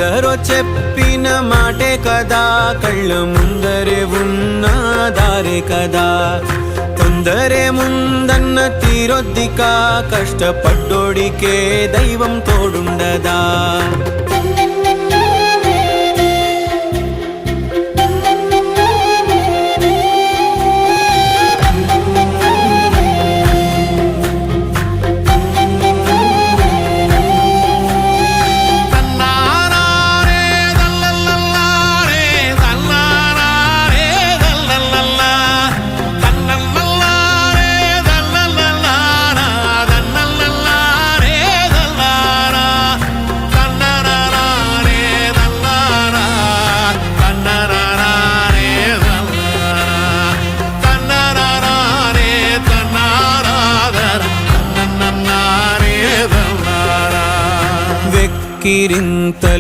ఎందరో చెప్పిన మాటే కదా, కళ్ళ ముందరే ఉన్న దారే కదా. తొందరే ముందన్న తీరొద్దికా, కష్టపడ్డోడికే దైవం తోడుండదా. కిరింత